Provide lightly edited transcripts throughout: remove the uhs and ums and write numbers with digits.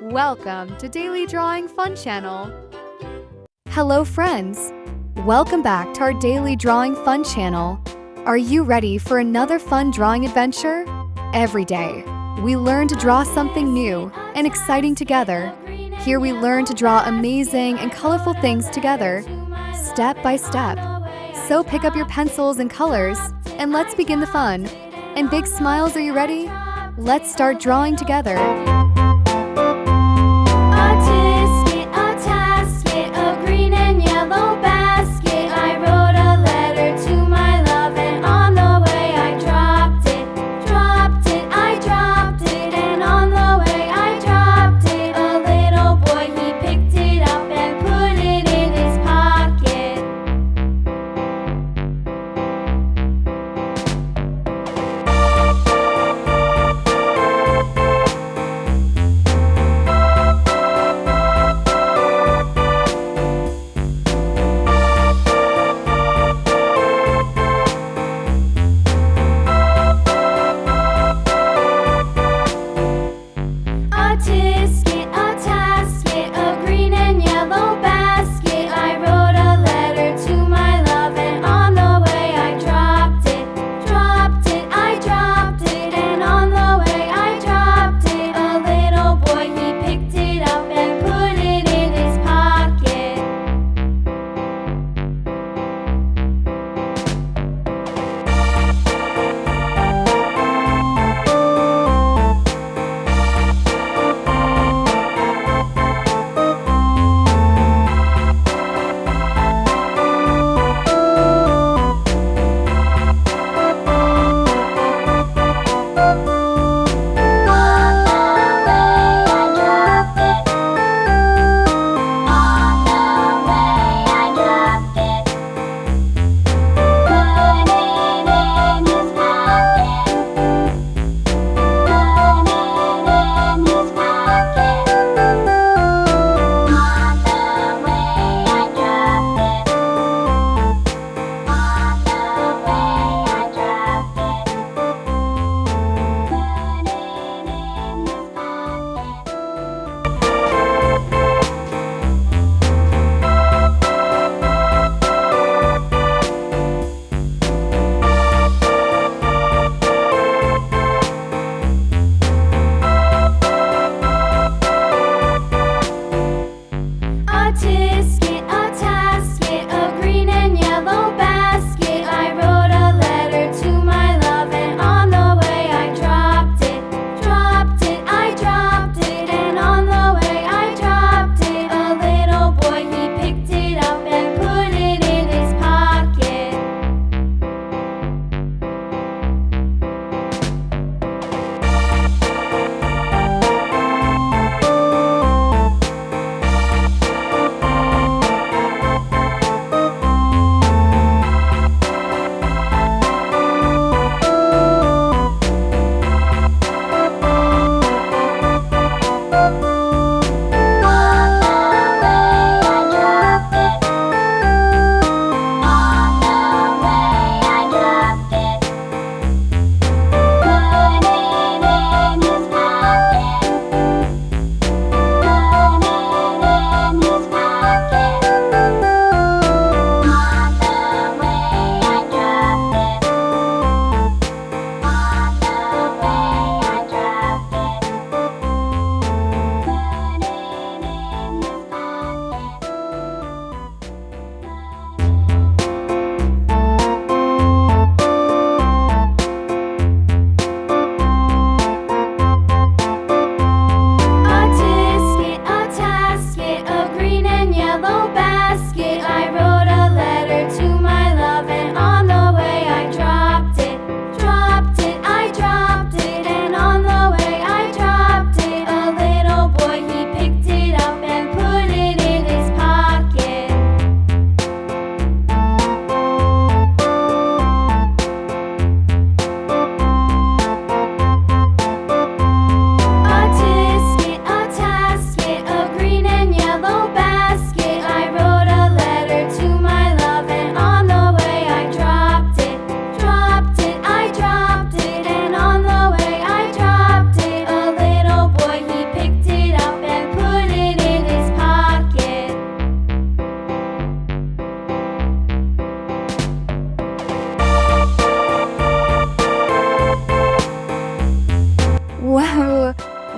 Welcome to Daily Drawing Fun Channel. Hello friends! Welcome back to our Daily Drawing Fun Channel. Are you ready for another fun drawing adventure? Every day, we learn to draw something new and exciting together. Here we learn to draw amazing and colorful things together, step by step. So pick up your pencils and colors, and let's begin the fun. And big smiles, are you ready? Let's start drawing together.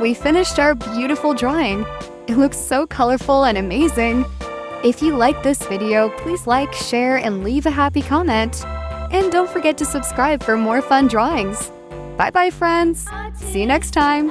We finished our beautiful drawing. It looks so colorful and amazing. If you like this video, please like, share, and leave a happy comment. And don't forget to subscribe for more fun drawings. Bye-bye, friends. See you next time.